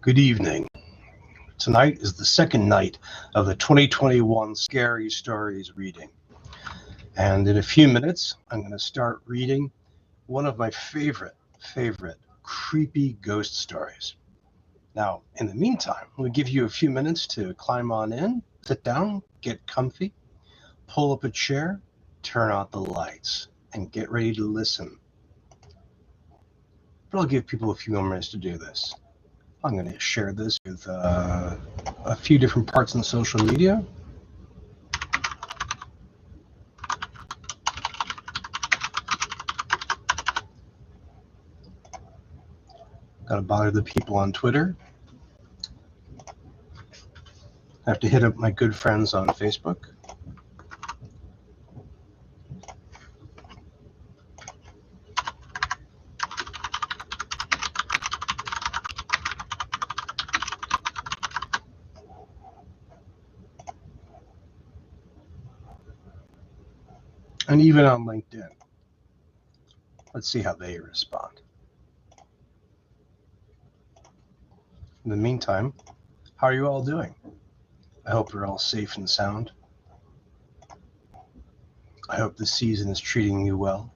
Good evening. Tonight is the second night of the 2021 Scary Stories reading. And in a few minutes, I'm going to start reading one of my favorite creepy ghost stories. Now, in the meantime, I'm going to give you a few minutes to climb on in, sit down, get comfy, pull up a chair, turn out the lights, and get ready to listen. But I'll give people a few more minutes to do this. I'm going to share this with a few different parts on social media. Got to bother the people on Twitter. I have to hit up my good friends on Facebook. And even on LinkedIn. Let's see how they respond. In the meantime, how are you all doing? I hope you're all safe and sound. I hope the season is treating you well.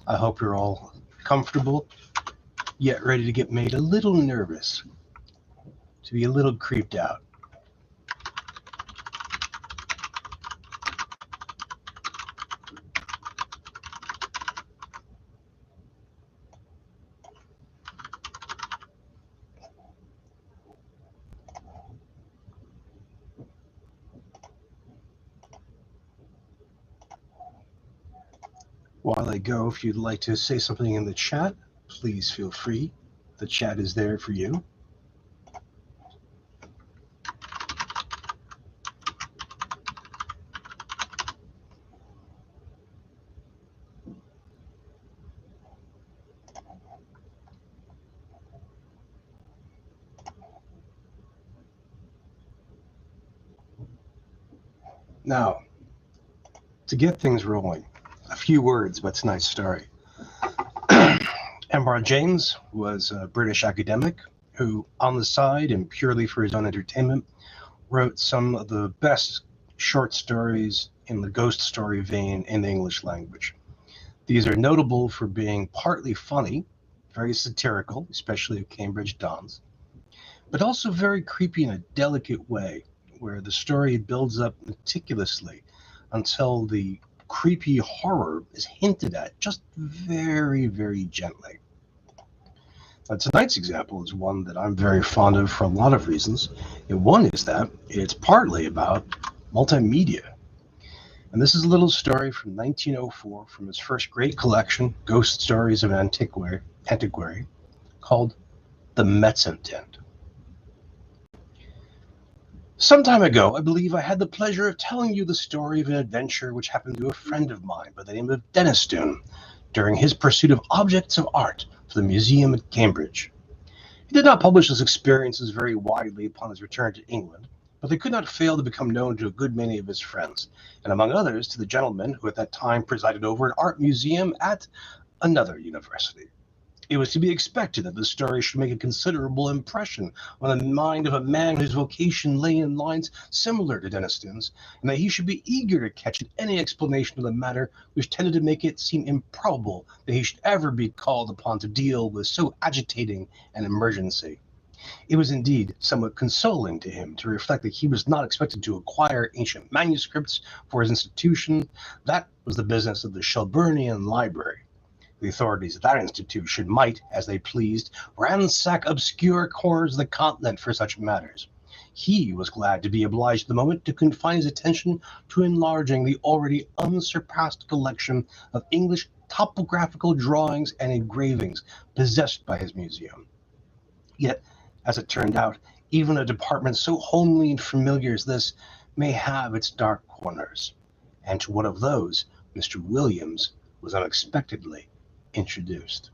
I hope you're all comfortable, yet ready to get made a little nervous, to be a little creeped out. While I go, if you'd like to say something in the chat, please feel free. The chat is there for you. Now, to get things rolling, a few words about tonight's story. M.R. James was a British academic who, on the side and purely for his own entertainment, wrote some of the best short stories in the ghost story vein in the English language. These are notable for being partly funny, very satirical, especially of Cambridge Dons, but also very creepy in a delicate way, where the story builds up meticulously until the creepy horror is hinted at just very, very gently. Now, tonight's example is one that I'm very fond of for a lot of reasons. And one is that it's partly about multimedia. And this is a little story from 1904 from his first great collection, Ghost Stories of Antiquary, called The Mezzotint. Some time ago, I believe I had the pleasure of telling you the story of an adventure which happened to a friend of mine by the name of Denistune during his pursuit of objects of art for the museum at Cambridge. He did not publish his experiences very widely upon his return to England, but they could not fail to become known to a good many of his friends, and among others to the gentleman who at that time presided over an art museum at another university. It was to be expected that the story should make a considerable impression on the mind of a man whose vocation lay in lines similar to Denistune's, and that he should be eager to catch at any explanation of the matter which tended to make it seem improbable that he should ever be called upon to deal with so agitating an emergency. It was indeed somewhat consoling to him to reflect that he was not expected to acquire ancient manuscripts for his institution. That was the business of the Shelburnian Library. The authorities of that institution might, as they pleased, ransack obscure corners of the continent for such matters. He was glad to be obliged at the moment to confine his attention to enlarging the already unsurpassed collection of English topographical drawings and engravings possessed by his museum. Yet, as it turned out, even a department so homely and familiar as this may have its dark corners, and to one of those Mr. Williams was unexpectedly introduced.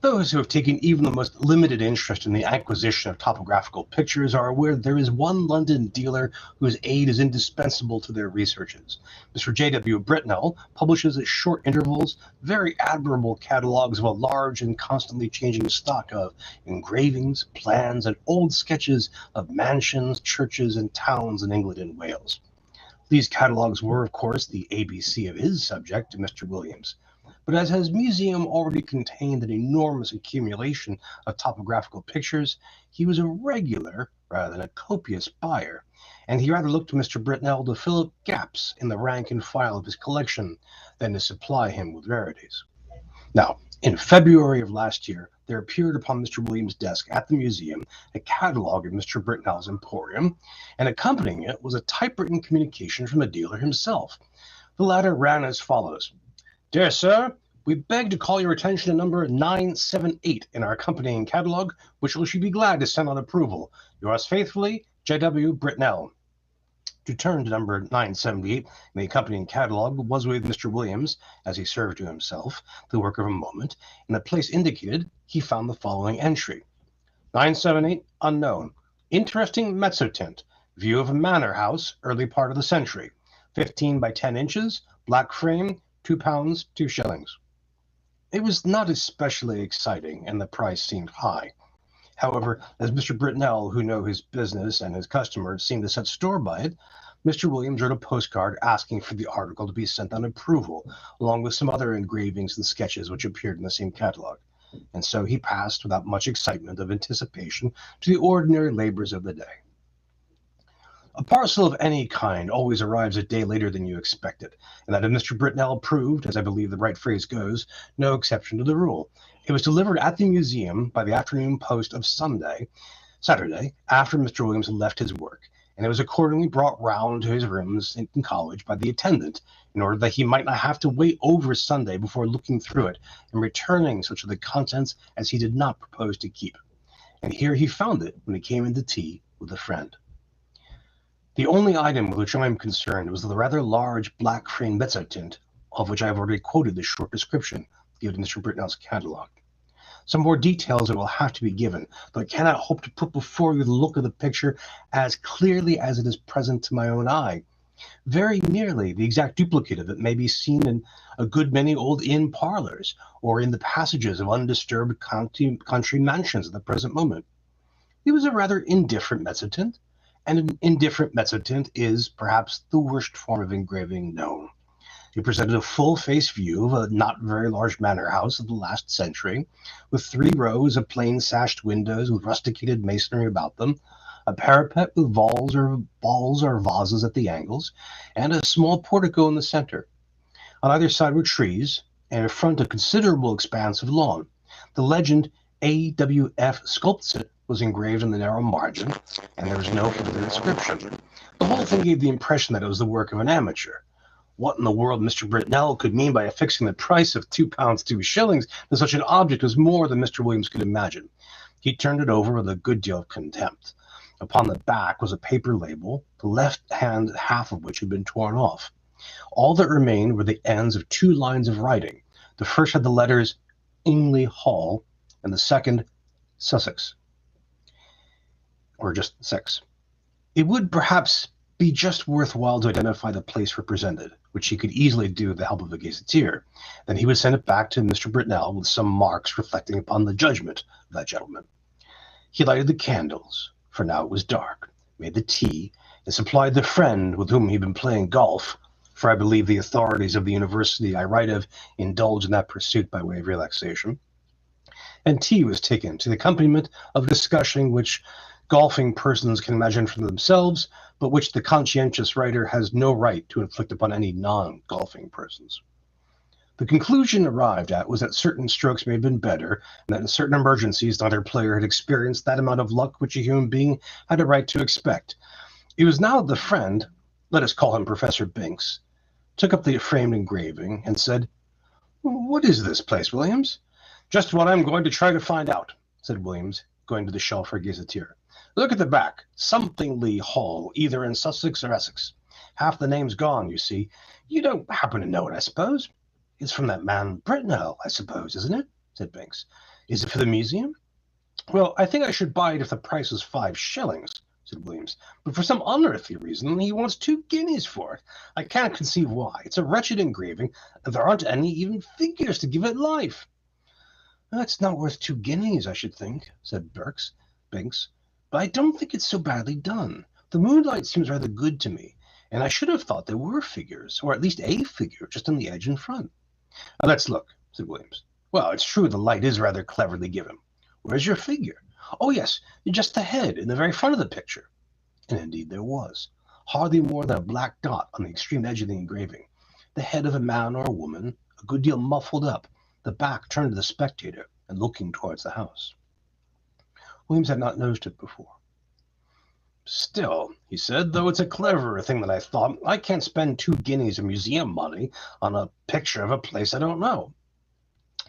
Those who have taken even the most limited interest in the acquisition of topographical pictures are aware that there is one London dealer whose aid is indispensable to their researches. Mr. J.W. Britnell publishes at short intervals very admirable catalogues of a large and constantly changing stock of engravings, plans, and old sketches of mansions, churches, and towns in England and Wales. These catalogues were, of course, the ABC of his subject to Mr. Williams. But as his museum already contained an enormous accumulation of topographical pictures, he was a regular rather than a copious buyer, and he rather looked to Mr. Britnell to fill up gaps in the rank and file of his collection than to supply him with rarities. Now, in February of last year, there appeared upon Mr. Williams' desk at the museum a catalogue of Mr. Britnell's emporium, and accompanying it was a typewritten communication from the dealer himself. The latter ran as follows. Dear Sir, we beg to call your attention to number 978 in our accompanying catalogue, which we should be glad to send on approval. Yours faithfully, J.W. Britnell. To turn to number 978 in the accompanying catalogue was with Mr. Williams, as he served to himself, the work of a moment. In the place indicated, he found the following entry. 978, unknown. Interesting mezzotint. View of a manor house, early part of the century. 15 by 10 inches, black frame, £2, 2 shillings. It was not especially exciting, and the price seemed high. However, as Mr. Britnell, who knew his business and his customers, seemed to set store by it, Mr. Williams wrote a postcard asking for the article to be sent on approval, along with some other engravings and sketches which appeared in the same catalogue. And so he passed, without much excitement of anticipation, to the ordinary labors of the day. A parcel of any kind always arrives a day later than you expected, and that of Mr. Britnell proved, as I believe the right phrase goes, no exception to the rule. It was delivered at the museum by the afternoon post of Saturday, after Mr. Williams had left his work, and it was accordingly brought round to his rooms in college by the attendant, in order that he might not have to wait over Sunday before looking through it and returning such of the contents as he did not propose to keep. And here he found it when he came in to tea with a friend. The only item with which I am concerned was the rather large black frame mezzotint, of which I have already quoted the short description given in Mr. Britnell's catalogue. Some more details will have to be given, though I cannot hope to put before you the look of the picture as clearly as it is present to my own eye. Very nearly the exact duplicate of it may be seen in a good many old inn parlors, or in the passages of undisturbed country mansions at the present moment. It was a rather indifferent mezzotint, and an indifferent mezzotint is, perhaps, the worst form of engraving known. It presented a full-face view of a not very large manor house of the last century, with 3 rows of plain sashed windows with rusticated masonry about them, a parapet with balls or vases at the angles, and a small portico in the center. On either side were trees, and in front a considerable expanse of lawn. The legend A.W.F. sculpts it was engraved in the narrow margin, and there was no further inscription. The whole thing gave the impression that it was the work of an amateur. What in the world Mr. Britnell could mean by affixing the price of £2, 2 shillings to such an object was more than Mr. Williams could imagine. He turned it over with a good deal of contempt. Upon the back was a paper label, the left-hand half of which had been torn off. All that remained were the ends of 2 lines of writing. The first had the letters Ingley Hall, and the second Sussex, or just 6. It would perhaps be just worthwhile to identify the place represented, which he could easily do with the help of a gazetteer. Then he would send it back to Mr. Britnell with some marks reflecting upon the judgment of that gentleman. He lighted the candles, for now it was dark, made the tea, and supplied the friend with whom he had been playing golf, for I believe the authorities of the university I write of indulge in that pursuit by way of relaxation. And tea was taken to the accompaniment of a discussion which golfing persons can imagine for themselves, but which the conscientious writer has no right to inflict upon any non-golfing persons. The conclusion arrived at was that certain strokes may have been better, and that in certain emergencies neither player had experienced that amount of luck which a human being had a right to expect. It was now the friend, let us call him Professor Binks, took up the framed engraving and said, "What is this place, Williams?" "Just what I'm going to try to find out," said Williams, going to the shelf for a gazetteer. "Look at the back. Somethingly Hall, either in Sussex or Essex. Half the name's gone, you see. You don't happen to know it, I suppose? It's from that man Britnell, I suppose, isn't it?" said Binks. Is it for the museum? Well, I think I should buy it if the price was 5 shillings, said Williams. But for some unearthly reason, he wants 2 guineas for it. I can't conceive why. It's a wretched engraving, and there aren't any even figures to give it life. That's not worth 2 guineas, I should think, said Binks. But I don't think it's so badly done. The moonlight seems rather good to me, and I should have thought there were figures, or at least a figure, just on the edge in front. Let's look, said Williams. Well, it's true the light is rather cleverly given. Where's your figure? Oh, yes, just the head in the very front of the picture. And indeed there was, hardly more than a black dot on the extreme edge of the engraving. The head of a man or a woman, a good deal muffled up, the back turned to the spectator and looking towards the house. Williams had not noticed it before. Still, he said, though it's a cleverer thing than I thought, I can't spend 2 guineas of museum money on a picture of a place I don't know.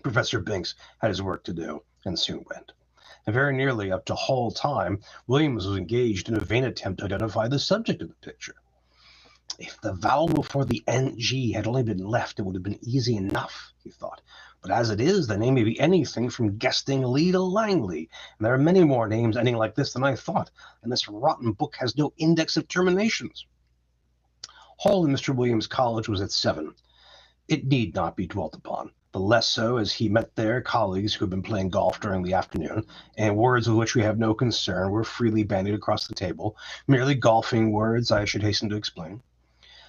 Professor Binks had his work to do, and soon went. And very nearly up to Hall time, Williams was engaged in a vain attempt to identify the subject of the picture. If the vowel before the NG had only been left, it would have been easy enough, he thought. But as it is, the name may be anything from Gestingley to Langley, and there are many more names ending like this than I thought, and this rotten book has no index of terminations. Hall in Mr. Williams' college was at 7. It need not be dwelt upon, the less so as he met there colleagues who had been playing golf during the afternoon, and words with which we have no concern were freely bandied across the table, merely golfing words, I should hasten to explain.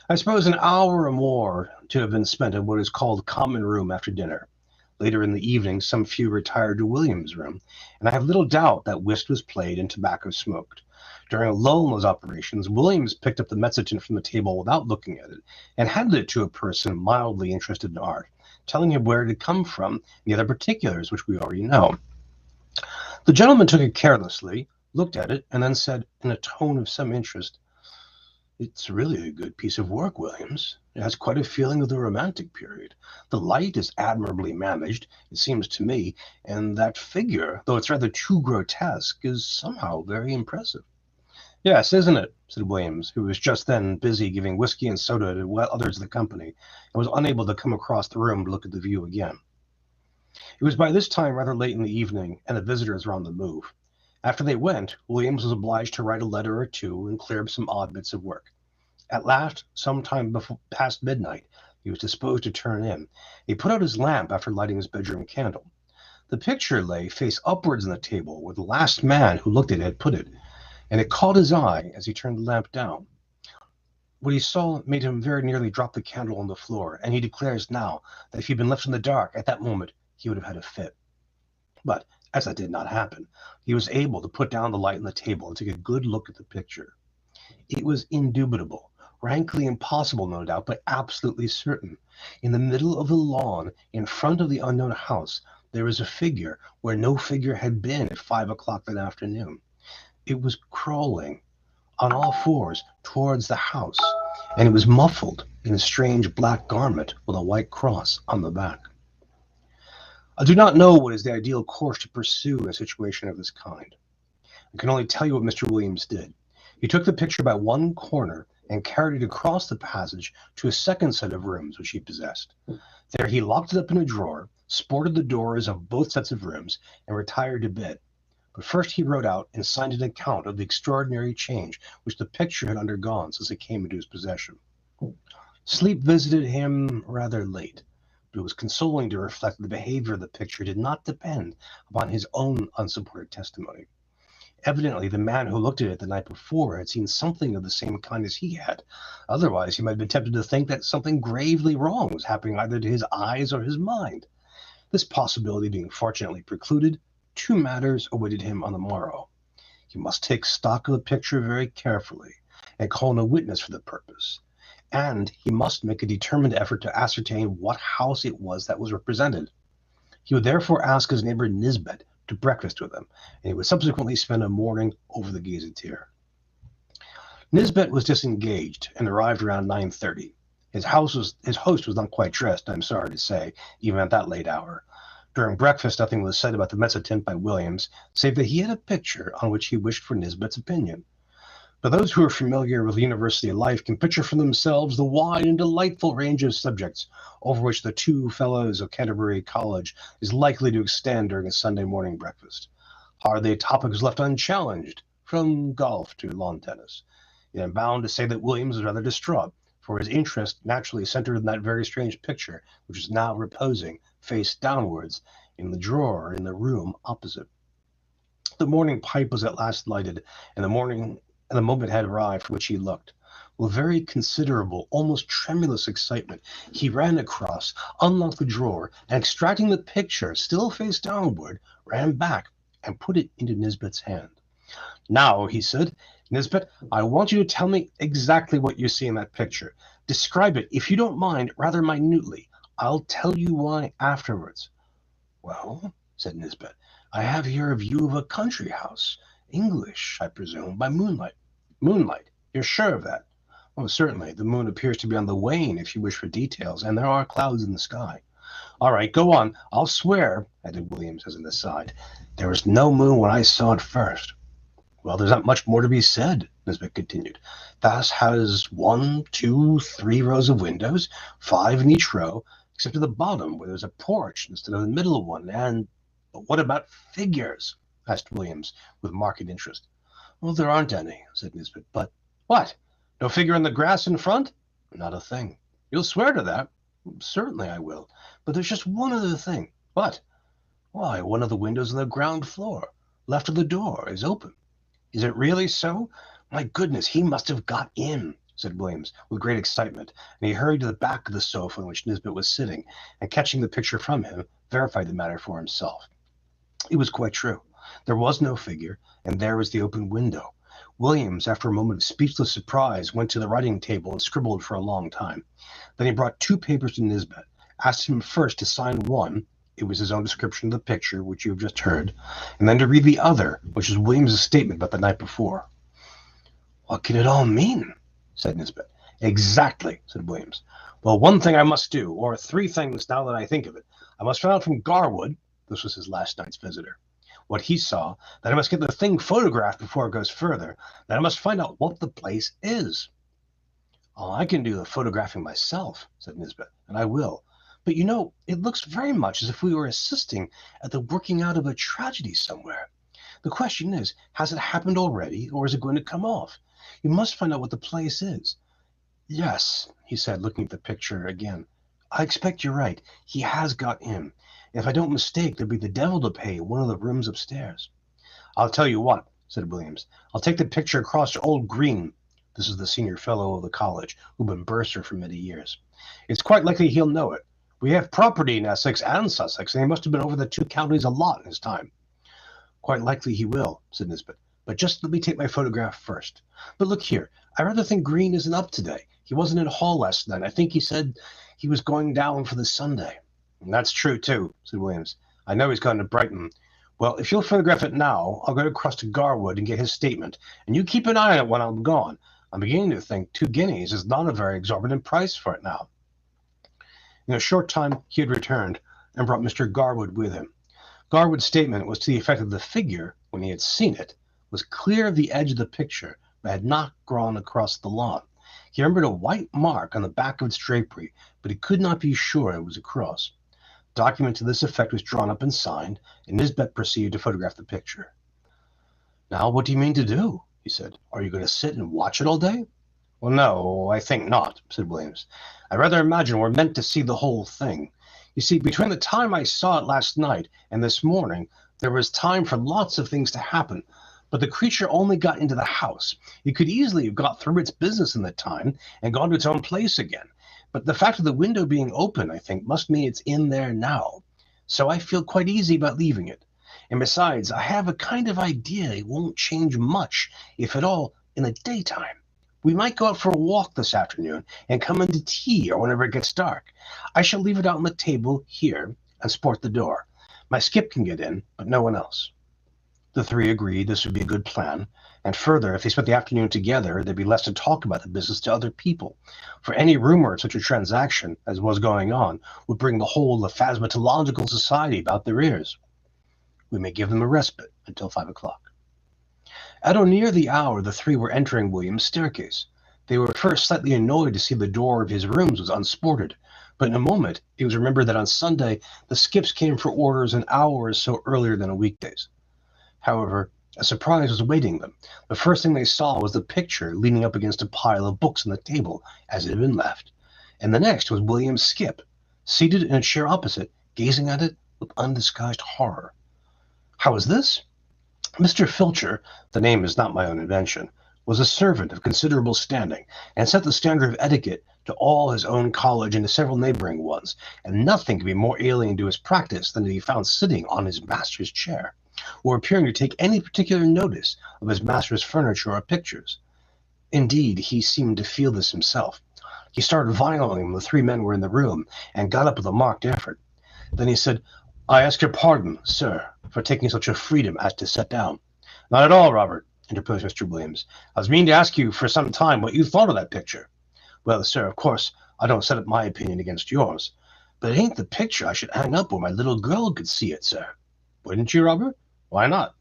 I suppose an hour or more to have been spent in what is called common room after dinner. Later in the evening, some few retired to Williams' room, and I have little doubt that whist was played and tobacco smoked. During a lull in those operations, Williams picked up the mezzotint from the table without looking at it, and handed it to a person mildly interested in art, telling him where it had come from and the other particulars which we already know. The gentleman took it carelessly, looked at it, and then said, in a tone of some interest, "It's really a good piece of work, Williams. It has quite a feeling of the Romantic period. The light is admirably managed, it seems to me, and that figure, though it's rather too grotesque, is somehow very impressive." "Yes, isn't it?" said Williams, who was just then busy giving whiskey and soda to others of the company, and was unable to come across the room to look at the view again. It was by this time rather late in the evening, and the visitors were on the move. After they went, Williams was obliged to write a letter or two and clear up some odd bits of work. At last, some time past midnight, he was disposed to turn in. He put out his lamp after lighting his bedroom candle. The picture lay face upwards on the table where the last man who looked at it had put it, and it caught his eye as he turned the lamp down. What he saw made him very nearly drop the candle on the floor, and he declares now that if he had been left in the dark at that moment, he would have had a fit. But as that did not happen, he was able to put down the light on the table and take a good look at the picture. It was indubitable, rankly impossible, no doubt, but absolutely certain. In the middle of the lawn, in front of the unknown house, there was a figure where no figure had been at 5 o'clock that afternoon. It was crawling on all fours towards the house, and it was muffled in a strange black garment with a white cross on the back. I do not know what is the ideal course to pursue in a situation of this kind. I can only tell you what Mr. Williams did. He took the picture by one corner and carried it across the passage to a second set of rooms which he possessed. There he locked it up in a drawer, sported the doors of both sets of rooms, and retired to bed. But first he wrote out and signed an account of the extraordinary change which the picture had undergone since it came into his possession. Sleep visited him rather late, but it was consoling to reflect that the behavior of the picture did not depend upon his own unsupported testimony. Evidently, the man who looked at it the night before had seen something of the same kind as he had. Otherwise, he might have been tempted to think that something gravely wrong was happening either to his eyes or his mind. This possibility being fortunately precluded, 2 matters awaited him on the morrow. He must take stock of the picture very carefully and call in a witness for the purpose, and he must make a determined effort to ascertain what house it was that was represented. He would therefore ask his neighbor Nisbet to breakfast with him, and he would subsequently spend a morning over the gazetteer. Nisbet was disengaged and arrived around 9:30. His host was not quite dressed, I'm sorry to say, even at that late hour. During breakfast, nothing was said about the mezzotint by Williams, save that he had a picture on which he wished for Nisbet's opinion. But those who are familiar with university life can picture for themselves the wide and delightful range of subjects over which the two fellows of Canterbury College is likely to extend during a Sunday morning breakfast. Hardly a topic was left unchallenged, from golf to lawn tennis. Yet I'm bound to say that Williams was rather distraught, for his interest naturally centered in that very strange picture, which was now reposing, face downwards, in the drawer in the room opposite. The morning pipe was at last lighted, and the moment had arrived for which he looked. With very considerable, almost tremulous excitement, he ran across, unlocked the drawer, and extracting the picture, still face downward, ran back and put it into Nisbet's hand. "Now," he said, "Nisbet, I want you to tell me exactly what you see in that picture. Describe it, if you don't mind, rather minutely. I'll tell you why afterwards." "Well," said Nisbet, "I have here a view of a country house. English, I presume, by moonlight." "Moonlight? You're sure of that?" "Oh, certainly. The moon appears to be on the wane, if you wish for details, and there are clouds in the sky." "All right, go on. I'll swear," added Williams as an aside, "there was no moon when I saw it first." "Well, there's not much more to be said," Nisbet continued. "The house has 1, 2, 3 rows of windows, 5 in each row, except at the bottom, where there's a porch instead of the middle one, and—" "But what about figures?" asked Williams, with marked interest. "Well, there aren't any," said Nisbet. "But—" "What? No figure in the grass in front?" "Not a thing." "You'll swear to that?" "Certainly I will. But there's just one other thing." "What?" "Why, one of the windows on the ground floor, left of the door, is open." "Is it really so? My goodness, he must have got in," said Williams, with great excitement, and he hurried to the back of the sofa on which Nisbet was sitting, and catching the picture from him, verified the matter for himself. It was quite true. There was no figure, and there was the open window. Williams, after a moment of speechless surprise, went to the writing table and scribbled for a long time. Then he brought 2 papers to Nisbet, asked him first to sign one. It was his own description of the picture, which you have just heard, and then to read the other, which was Williams's statement about the night before. "What can it all mean?" said Nisbet. "Exactly," said Williams. "Well, one thing I must do, or 3 things now that I think of it. I must find out from Garwood," this was his last night's visitor, "what he saw, then I must get the thing photographed before it goes further, then I must find out what the place is." "Oh, I can do the photographing myself," said Nisbet, "and I will. But it looks very much as if we were assisting at the working out of a tragedy somewhere. The question is, has it happened already, or is it going to come off? You must find out what the place is." "Yes," he said, looking at the picture again. "I expect you're right. He has got in. And if I don't mistake, there'll be the devil to pay in one of the rooms upstairs." "I'll tell you what," said Williams. "I'll take the picture across to old Green." This is the senior fellow of the college, who'd been bursar for many years. "It's quite likely he'll know it. We have property in Essex and Sussex, and he must have been over the 2 counties a lot in his time." "Quite likely he will," said Nisbet. "But just let me take my photograph first. But look here, I rather think Green isn't up today. He wasn't in Hall last night. I think he said he was going down for the Sunday." "That's true, too," said Williams. "I know he's gone to Brighton. Well, if you'll photograph it now, I'll go across to Garwood and get his statement, and you keep an eye on it when I'm gone. I'm beginning to think 2 guineas is not a very exorbitant price for it now." In a short time he had returned, and brought Mr. Garwood with him. Garwood's statement was to the effect that the figure, when he had seen it, was clear of the edge of the picture, but had not gone across the lawn. He remembered a white mark on the back of its drapery, but he could not be sure it was a cross. A document to this effect was drawn up and signed, and Nisbet proceeded to photograph the picture. "Now, what do you mean to do?" he said. "Are you going to sit and watch it all day?" "Well, no, I think not," said Williams. "I rather imagine we're meant to see the whole thing. You see, between the time I saw it last night and this morning, there was time for lots of things to happen. But the creature only got into the house. It could easily have got through its business in that time and gone to its own place again. But the fact of the window being open, I think, must mean it's in there now. So I feel quite easy about leaving it. And besides, I have a kind of idea it won't change much, if at all, in the daytime. We might go out for a walk this afternoon and come in to tea or whenever it gets dark. I shall leave it out on the table here and sport the door. My skip can get in, but no one else." The 3 agreed this would be a good plan, and further, if they spent the afternoon together, there'd be less to talk about the business to other people, for any rumor of such a transaction as was going on would bring the whole of Phasmatological Society about their ears. "We may give them a respite until 5 o'clock." At or near the hour, the three were entering William's staircase. They were at first slightly annoyed to see the door of his rooms was unsported, but in a moment it was remembered that on Sunday the skips came for orders an hour or so earlier than on weekdays. However, a surprise was awaiting them. The first thing they saw was the picture leaning up against a pile of books on the table as it had been left, and the next was William Skip, seated in a chair opposite, gazing at it with undisguised horror. How was this? Mr. Filcher, the name is not my own invention, was a servant of considerable standing, and set the standard of etiquette to all his own college and to several neighboring ones, and nothing could be more alien to his practice than to be found sitting on his master's chair, or appearing to take any particular notice of his master's furniture or pictures. Indeed, he seemed to feel this himself. He started violently when the three men were in the room, and got up with a marked effort. Then he said, "I ask your pardon, sir, for taking such a freedom as to sit down." "Not at all, Robert," interposed Mr. Williams. "I was meaning to ask you for some time what you thought of that picture." "Well, sir, of course, I don't set up my opinion against yours, but it ain't the picture I should hang up where my little girl could see it, sir." "Wouldn't you, Robert? Why not?"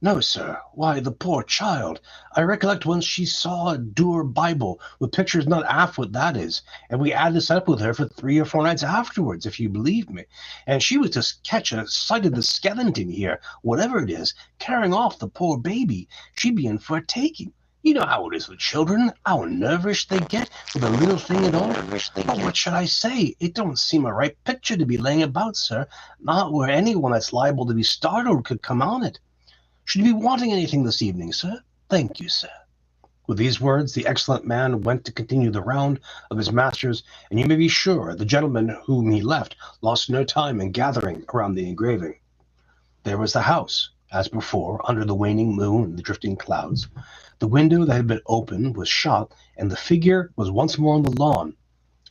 "No, sir. Why, the poor child! I recollect once she saw a Dour Bible with pictures not half what that is, and we had to set up with her for 3 or 4 nights afterwards, if you believe me. And she was to catch a sight of the skeleton here, whatever it is, carrying off the poor baby. She'd be in for a taking. You know how it is with children, how nervous they get with a little thing at all. But what should I say? It don't seem a right picture to be laying about, sir, not where anyone that's liable to be startled could come on it. Should you be wanting anything this evening, sir? Thank you, sir." With these words, the excellent man went to continue the round of his masters, and you may be sure the gentleman whom he left lost no time in gathering around the engraving. There was the house, as before, under the waning moon and the drifting clouds. The window that had been opened was shut, and the figure was once more on the lawn,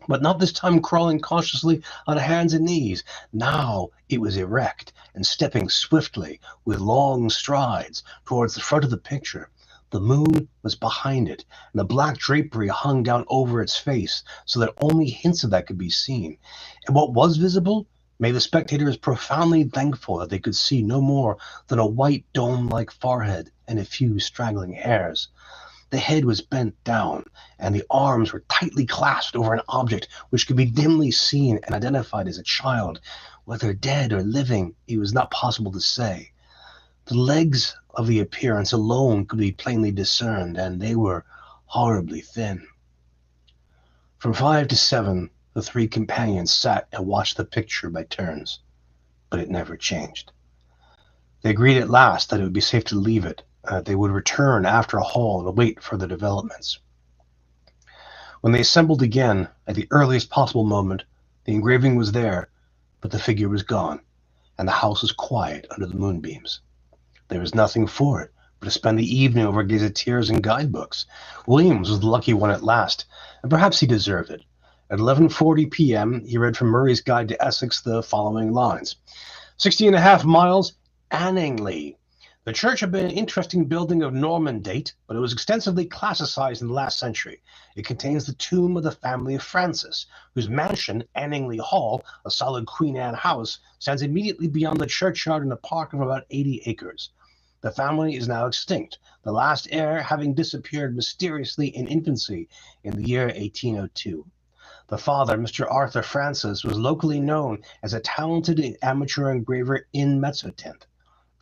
but not this time crawling cautiously on hands and knees. Now it was erect and stepping swiftly with long strides towards the front of the picture. The moon was behind it, and the black drapery hung down over its face, so that only hints of that could be seen. And what was visible made the spectators profoundly thankful that they could see no more than a white dome-like forehead and a few straggling hairs. The head was bent down, and the arms were tightly clasped over an object which could be dimly seen and identified as a child. Whether dead or living, it was not possible to say. The legs of the appearance alone could be plainly discerned, and they were horribly thin. From 5 to 7, the three companions sat and watched the picture by turns, but it never changed. They agreed at last that it would be safe to leave it, they would return after a halt and await further developments. When they assembled again, at the earliest possible moment, the engraving was there, but the figure was gone, and the house was quiet under the moonbeams. There was nothing for it but to spend the evening over gazetteers and guidebooks. Williams was the lucky one at last, and perhaps he deserved it. At 11:40 p.m., he read from Murray's Guide to Essex the following lines: 60.5 miles, Anningley. The church had been an interesting building of Norman date, but it was extensively classicized in the last century. It contains the tomb of the family of Francis, whose mansion, Anningley Hall, a solid Queen Anne house, stands immediately beyond the churchyard in a park of about 80 acres. The family is now extinct, the last heir having disappeared mysteriously in infancy in the year 1802. The father, Mr. Arthur Francis, was locally known as a talented amateur engraver in Mezzotinto.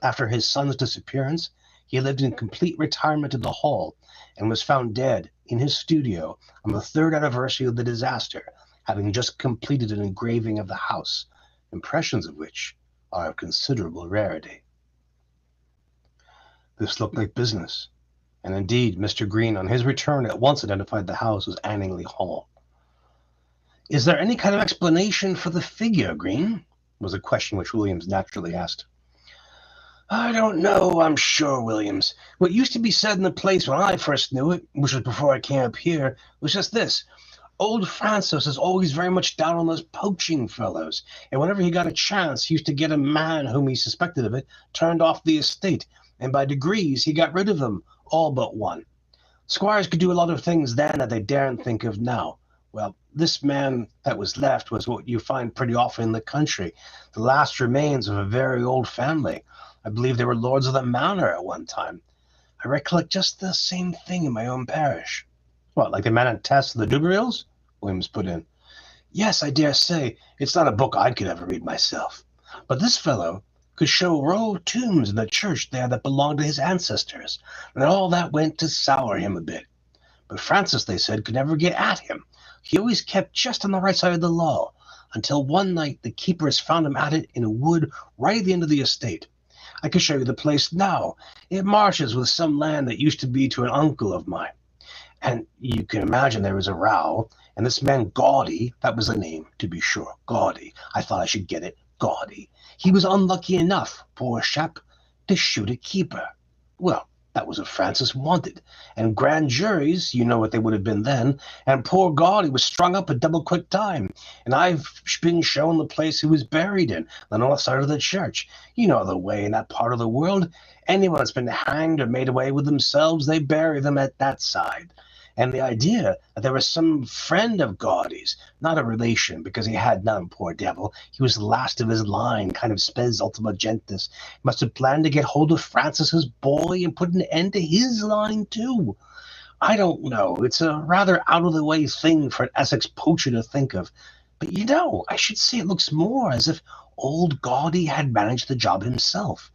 After his son's disappearance, he lived in complete retirement in the Hall and was found dead in his studio on the 3rd anniversary of the disaster, having just completed an engraving of the house, impressions of which are of considerable rarity. This looked like business, and indeed Mr. Green, on his return, at once identified the house as Anningley Hall. "Is there any kind of explanation for the figure, Green?" was a question which Williams naturally asked. "I don't know, I'm sure, Williams. What used to be said in the place when I first knew it, which was before I came up here, was just this. Old Francis is always very much down on those poaching fellows, and whenever he got a chance, he used to get a man whom he suspected of it turned off the estate, and by degrees he got rid of them, all but one. Squires could do a lot of things then that they daren't think of now. Well, this man that was left was what you find pretty often in the country, the last remains of a very old family. I believe they were lords of the manor at one time. I recollect just the same thing in my own parish. What, like the man and Tess of the Dubervilles? Williams put in. Yes, I dare say it's not a book I could ever read myself. But this fellow could show a row of tombs in the church there that belonged to his ancestors, and all that went to sour him a bit. But Francis, they said, could never get at him. He always kept just on the right side of the law, until one night the keepers found him at it in a wood right at the end of the estate. I can show you the place now. It marshes with some land that used to be to an uncle of mine. And you can imagine there was a row, and this man Gaudy, that was the name, to be sure, Gaudy. I thought I should get it, Gaudy. He was unlucky enough, poor chap, to shoot a keeper. Well, that was what Francis wanted. And grand juries, you know what they would have been then, and poor Gaudy was strung up a double quick time. And I've been shown the place he was buried in, the north side of the church. You know the way in that part of the world. Anyone that's been hanged or made away with themselves, they bury them at that side. And the idea that there was some friend of Gaudy's, not a relation, because he had none, poor devil. He was the last of his line, kind of spes ultima gentes. Must have planned to get hold of Francis's boy and put an end to his line, too. I don't know. It's a rather out-of-the-way thing for an Essex poacher to think of. But, I should say it looks more as if old Gaudy had managed the job himself.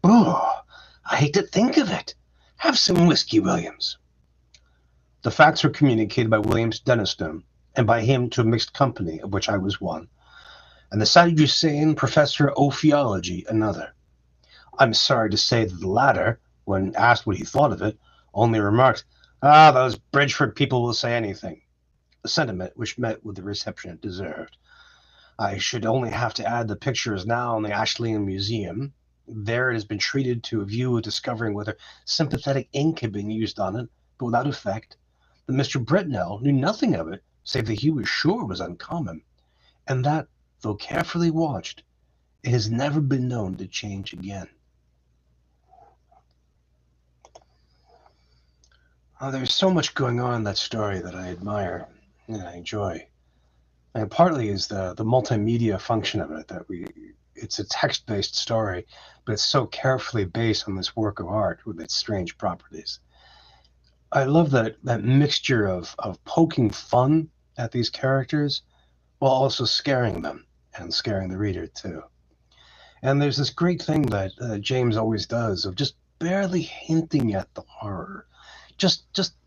Oh, I hate to think of it. Have some whiskey, Williams. The facts were communicated by Williams to Denistone, and by him to a mixed company, of which I was one, and the Sadducean professor of theology another. I'm sorry to say that the latter, when asked what he thought of it, only remarked, those Bridgeford people will say anything, a sentiment which met with the reception it deserved. I should only have to add the picture is now in the Ashlian Museum. There it has been treated to a view of discovering whether sympathetic ink had been used on it, but without effect. That Mr. Britnell knew nothing of it, save that he was sure it was uncommon, and that, though carefully watched, it has never been known to change again. There's so much going on in that story that I admire and I enjoy. And partly is the multimedia function of it, it's a text-based story, but it's so carefully based on this work of art with its strange properties. I love that mixture of poking fun at these characters while also scaring them and scaring the reader too. And there's this great thing that James always does of just barely hinting at the horror, just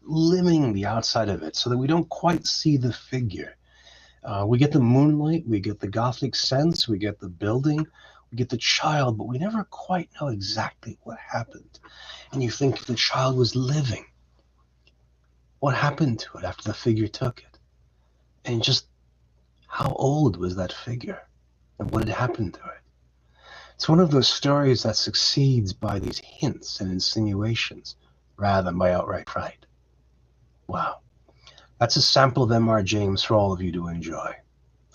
limbing the outside of it so that we don't quite see the figure. We get the moonlight, we get the gothic sense, we get the building, we get the child, but we never quite know exactly what happened. And you think if the child was living, what happened to it after the figure took it? And just how old was that figure? And what had happened to it? It's one of those stories that succeeds by these hints and insinuations rather than by outright fright. Wow. That's a sample of M.R. James for all of you to enjoy.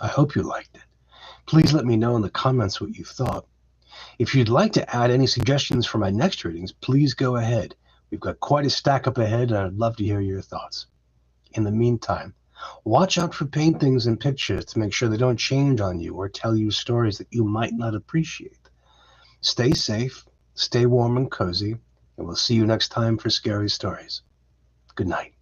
I hope you liked it. Please let me know in the comments what you thought. If you'd like to add any suggestions for my next readings, please go ahead. We've got quite a stack up ahead, and I'd love to hear your thoughts. In the meantime, watch out for paintings and pictures to make sure they don't change on you or tell you stories that you might not appreciate. Stay safe, stay warm and cozy, and we'll see you next time for Scary Stories. Good night.